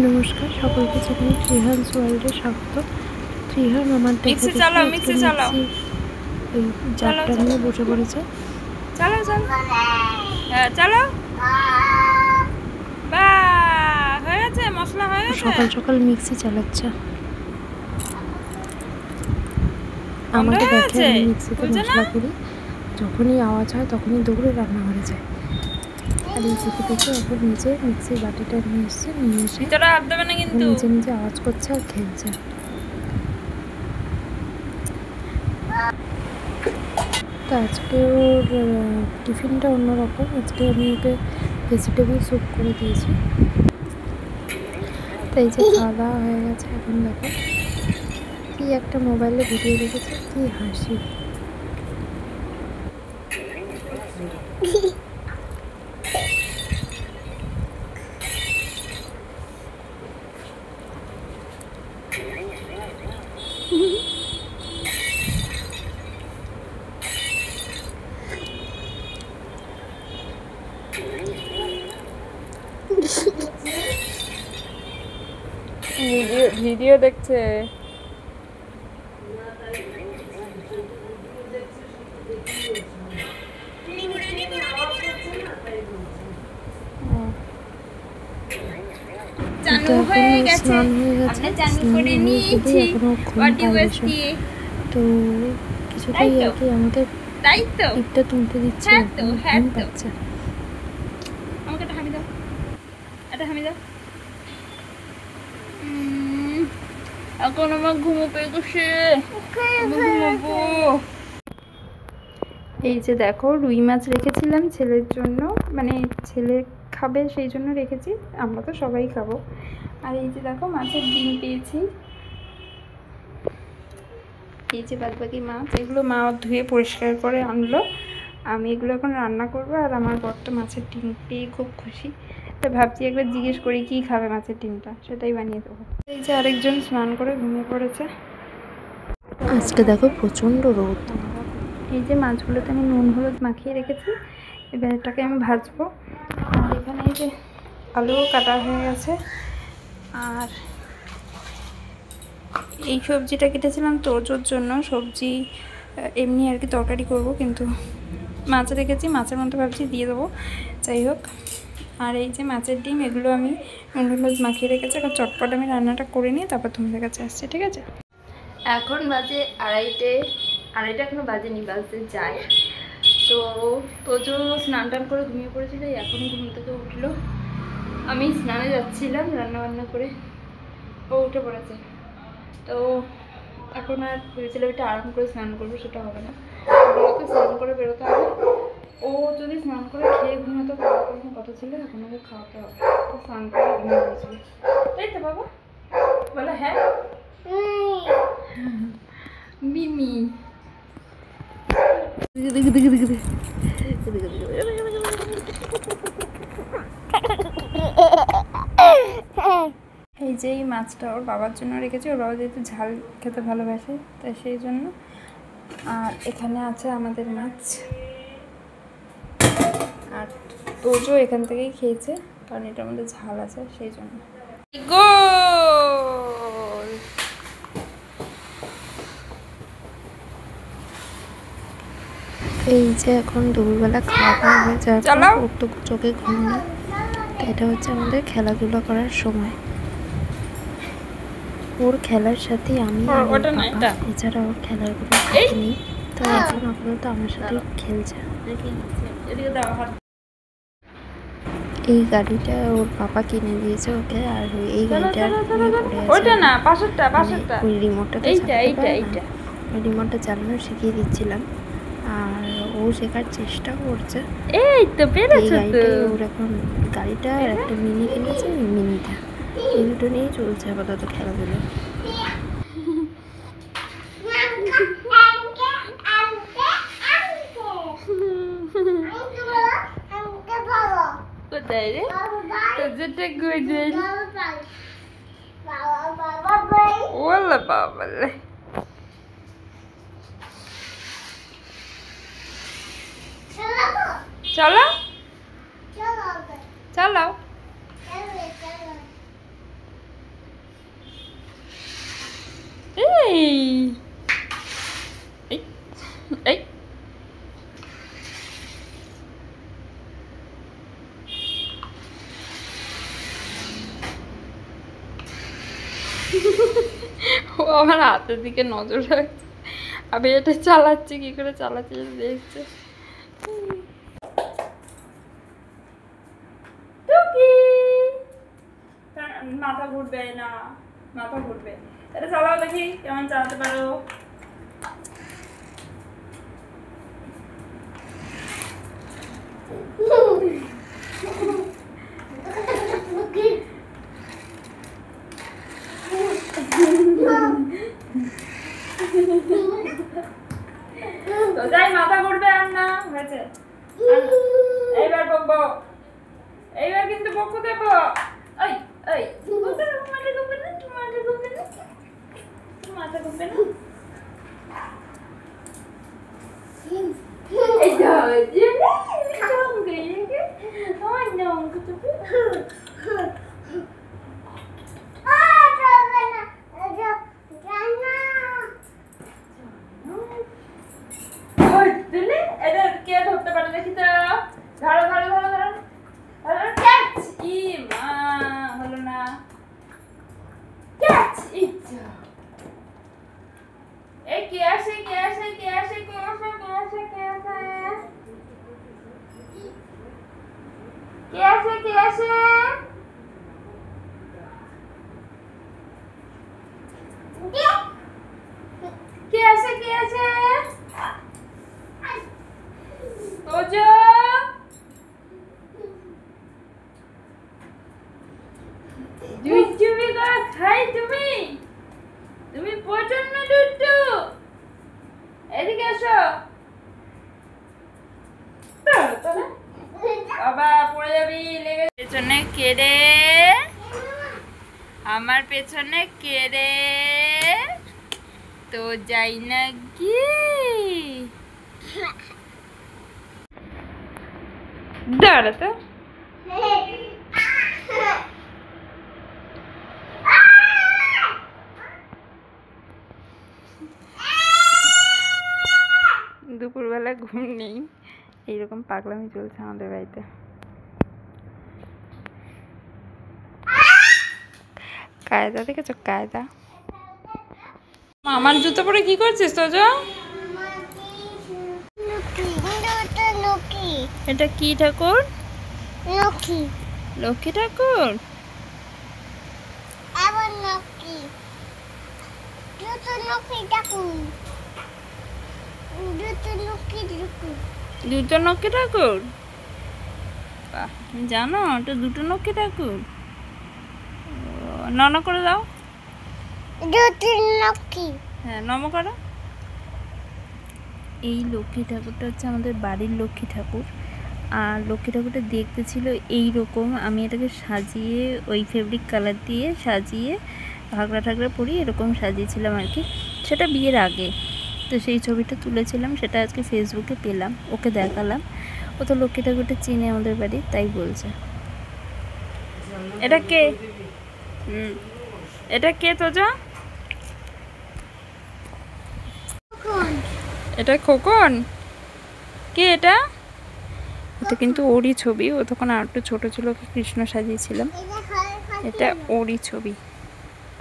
নমস্কার সকলকে জানাই ত্রিহান্স ওয়ার্ল্ডে স্বাগত। ত্রিহান আমার দেখে এই জারটা নিয়ে বসে পড়েছে। চলো চলো চলো, হয়ে গেছে, মশলা হয়ে গেছে। সকাল সকাল মিক্সি চালাচ্ছে। আমাকে দেখে আমি মিক্সিতে মশলা করি, যখনই আওয়াজ হয় তখনই দৌড়ে রান্নাঘরে যায়। আর এই দেখে দেখে এখন নিজে মিক্সির বাটিটা নিয়ে এসে নিজে নিজে আওয়াজ করছে আর খেলছে। তো আজকে ওর টিফিনটা অন্যরকম। আজকে আমি ওকে ভেজিটেবল স্যুপ করে দিয়েছি। তো এই যে খাওয়া দাওয়া হয়ে গেছে। এখন দেখো কি একটা মোবাইলে ভিডিও দেখেছে, কি হাসি। ভিডিও দেখছে। চানু হয়ে গেছে, আমরা চানু করে নিয়েছি বডি ওয়াশ দিয়ে। তো কিছুটাই আর কি আমাদের পিঠটা তুলতে দিচ্ছে। ঘুম পাচ্ছে। আমাকে একটা হামি দাও, একটা হামি দাও। এখন আমার ঘুমো পেয়ে গেছে, ঘুমাবো। এই যে দেখো রুই মাছ রেখেছিলাম ছেলের জন্য, মানে ছেলে খাবে সেই জন্য রেখেছি, আমরা তো সবাই খাবো। আর এই যে দেখো মাছের ডিম পেয়েছি। এই যে বাদবাকি মাছ, এগুলো মা ধুয়ে পরিষ্কার করে আনলো। আমি এগুলো এখন রান্না করবো। আর আমার বরটা মাছের ডিম পেয়ে খুব খুশি। তো ভাবছি একবার জিজ্ঞেস করি কি খাবে মাছের ডিমটা, সেটাই বানিয়ে দেবো। এই যে আরেকজন স্নান করে ঘুমিয়ে পড়েছে। আজকে দেখো প্রচণ্ড রোদ। এই যে মাছগুলোতে আমি নুন হলুদ মাখিয়ে রেখেছি, এবার এটাকে আমি ভাজবো। আর এখানে এই যে আলুও কাটা হয়ে গেছে। আর এই সবজিটা কেটেছিলাম তোজোর জন্য, সবজি এমনি আর কি তরকারি করব, কিন্তু মাছ রেখেছি, মাছের মধ্যে ভাবছি দিয়ে দেবো, যাই হোক। আর এই যে মাছের ডিম, এগুলো আমি নুন হলুদ মাখিয়ে রেখেছি। এখন চটপট আমি রান্নাটা করে নিয়ে তারপর তোমাদের কাছে আসছি, ঠিক আছে? এখন বাজে আড়াইটে এখনো বাজেনি, বাজতে যায়। তো তোজো স্নান টান করে ঘুমিয়ে পড়েছিল, এখন ঘুম থেকে উঠলো। আমি স্নানে যাচ্ছিলাম রান্নাবান্না করে, ও উঠে পড়েছে। তো এখন আর ভেবেছিলাম একটু আরাম করে স্নান করবো, সেটা হবে না, ওকে স্নান করে বেরোতে হবে। ও যদি স্নান করে খেয়ে ঘুমাতো তখন কথা ছিল, এখন ওকে খাওয়াতে হবে। তো স্নান করে ঘুমিয়ে পড়েছিল, তাই তো বাবা? বলো হ্যাঁ মিমি। এই যে এই মাছটা ওর বাবার জন্য রেখেছি, ওর বাবা যেহেতু ঝাল খেতে ভালোবাসে তাই সেই জন্য। আর এখানে আছে আমাদের মাছ। আর তোজো এখান থেকেই খেয়েছে, কারণ এটার মধ্যে ঝাল আছে সেই জন্য। গোল। এই যে এখন দুপুরবেলা খাওয়া দাওয়া হয়ে যাওয়ার ওর তো চোখে ঘুম নেই। এটা হচ্ছে আমাদের খেলাধুলা করার সময়। ওর খেলার সাথে আমি এছাড়া ওর খেলাগুলো নেই। তো এখন আপাতত আমার সাথে খেলছে। এই গাড়িটা ওর পাপা কিনে দিয়েছে ওকে। আর এই গাড়িটা ওই রিমোটটা চালানো শিখিয়ে দিচ্ছিলাম। আর ও শেখার চেষ্টা করছে। এই তো পেরেছো তো। ওর এখন গাড়িটা আর একটা মিনি কিনেছে, মিনিটা, এই দুটো নিয়েই চলছে আপাতত খেলাধুলো। কোথায় রে তোজোটা গোজল? ওলা বাবা রে, চলো চালাও। এই এই এই ও আমার হাতের দিকে নজর রাখছে, আমি এটা চালাচ্ছি, কি করে চালাচ্ছি দেখছে। মাথা ঘুরবে না, মাথা ঘুরবে। এটা চালাও দেখি কেমন চালাতে পারো। তো যাই, মাথা ঘুরবে আর না, হয়েছে। এইবার বকবো, এইবার কিন্তু বকু দেবো। এই এই মাথা ঘুরবে না, মাথা ঘুরবে না, মাথা ঘুরবে না। এই যাও, এই সঙ্গে আমার নঙ্গ তো কে ধরতে পারে দেখি তো। ধরো ধরো ধরো ধরো ধরো, ক্যাচ। ই মা, হলো না, ক্যাচ। ইচ্ছা এই কে আসে, কে আসে, কে আসে, কে আসে, কে আসে, কে আসে, কে আসে, কে আসে, কে আসে, কে আসে। তোজো দুষ্টুমি করে খাই তুমি, তুমি প্রচন্ড দুষ্টু। এদিকে এসো। বাবা পড়ে যাবি, লেগে। পেছনে কেড়ে, আমার পেছনে কেড়ে তো যাই না গিয়ে। দাঁড়া তো, দুপুরবেলা ঘুম নেই, এইরকম পাগলামি চলছে আমাদের বাড়িতে। কায়দা দেখেছো, কায়দা। আমার জুতো পরে কি করছিস তোজো? এটা কি ঠাকুর? লক্ষ্মী, লক্ষ্মী ঠাকুর। আবার লক্ষ্মী, দুটো লক্ষ্মী ঠাকুর, দুটো লক্ষ্মী ঠাকুর, দুটো লক্ষ্মী ঠাকুর। বাহ, তুমি জানো এটা দুটো লক্ষ্মী ঠাকুর? নম করে দাও। দুটো লক্ষ্মী, হ্যাঁ নম করো। এই লক্ষ্মী ঠাকুরটা হচ্ছে আমাদের বাড়ির লক্ষ্মী ঠাকুর। আর লক্ষ্মী ঠাকুরটা দেখতে ছিল এই রকম। আমি এটাকে সাজিয়ে ওই ফেব্রিক কালার দিয়ে সাজিয়ে ঘাগরা ঠাগরা পরিয়ে এরকম সাজিয়েছিলাম আর কি, সেটা বিয়ের আগে। তো সেই ছবিটা তুলেছিলাম, সেটা আজকে ফেসবুকে পেলাম, ওকে দেখালাম। ও তো লক্ষ্মী ঠাকুরটা চিনে আমাদের বাড়ি, তাই বলছে। এটা কে? এটা কে তোজা? এটা খোকন। কে এটা? এটা কিন্তু ওরই ছবি। ও তখন আর একটু ছোটো ছিল, কৃষ্ণ সাজিয়েছিলাম। এটা ওরই ছবি।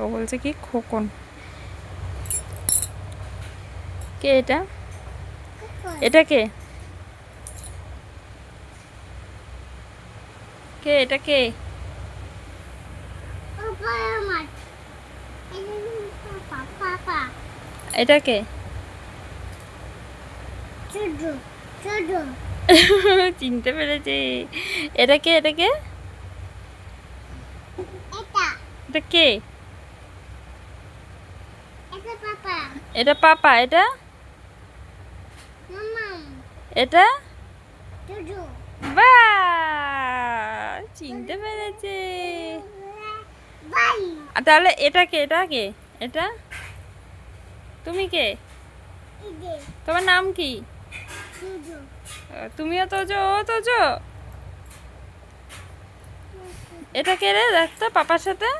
ও বলছে কি খোকন। কে এটা? এটা কে? কে এটা কে? এটা কে? চিনতে পেরেছি। এটা কে? এটা কে? এটা কে? এটা পাপা। এটা এটা বাহ, চিনতে পেরেছে। তাহলে এটা কে? এটা কে? এটা তুমি কে? তোমার নাম কি? তুমিও তোজো, ও তোজো। এটা কে রে? দেখ তো পাপার সাথে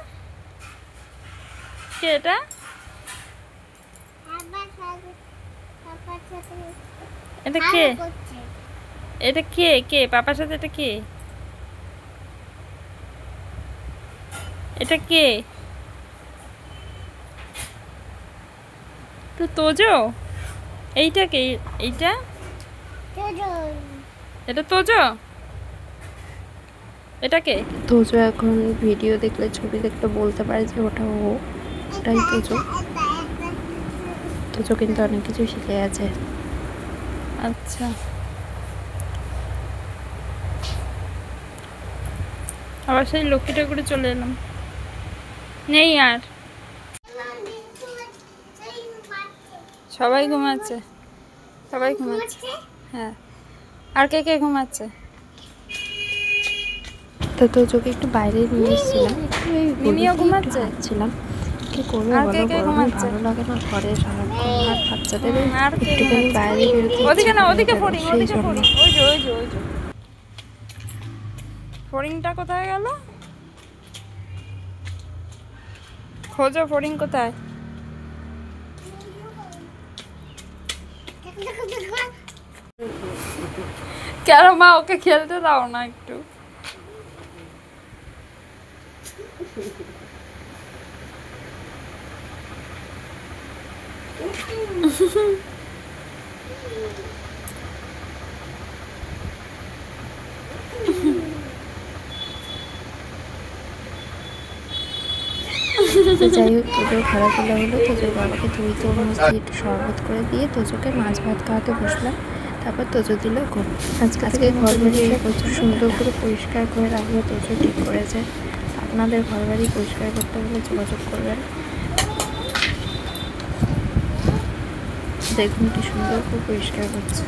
কে এটা? এটা কে? এটা কে? কে পাপার সাথে? এটা কে? এটা কে? তো তোজো? এইটা কে? এইটা এটা তোজো? এটা কে? তোজো এখন ভিডিও দেখলে, ছবি দেখলে বলতে পারে যে ওটা ওটাই তোজো। তোজো কিন্তু অনেক কিছু শিখে গেছে। আচ্ছা, আবার সেই লক্ষ্মীটা করে চলে এলাম। নেই আর, সবাই ঘুমাচ্ছে, সবাই ঘুমাচ্ছে। হ্যাঁ, আর কে কে ঘুমাচ্ছে? তো তোজোকে একটু বাইরে নিয়ে এসেছিলাম, মিমিও ঘুমাচ্ছে? ভাবছিলাম কি করবো আর কে বলো, কে গরমে ঘুমাচ্ছে? ভালো লাগে না ঘরে সারাক্ষণ, আর বাচ্চাদের আর কে একটুখানি ঘুমাচ্ছে? বাইরে বেরোতে ওদিকে না, ইচ্ছে ওদিকে করে ফড়িং, সেই ওদিকে জন্য। ফড়িং, ওই যে ওই যে ওই যে ফড়িংটা কোথায় গেল? খোঁজো, ফড়িং কোথায়? কেন মা, ওকে খেলতে দাও না একটু। তো যাই হোক, তোজোর খেলাধুলা হলো। তোজোর বাবাকে দই তরমুজ দিয়ে একটু শরবত করে দিয়ে তোজোকে মাছ ভাত খাওয়াতে বসলাম। তারপর তোজো দিল ঘুম। আজকে ঘর বাড়ি প্রচুর সুন্দর করে পরিষ্কার করে রাখবো, তোজো ঠিক করেছে। আপনাদের ঘর বাড়ি পরিষ্কার করতে হলে যোগাযোগ করবেন। দেখুন কি সুন্দর করে পরিষ্কার করছে।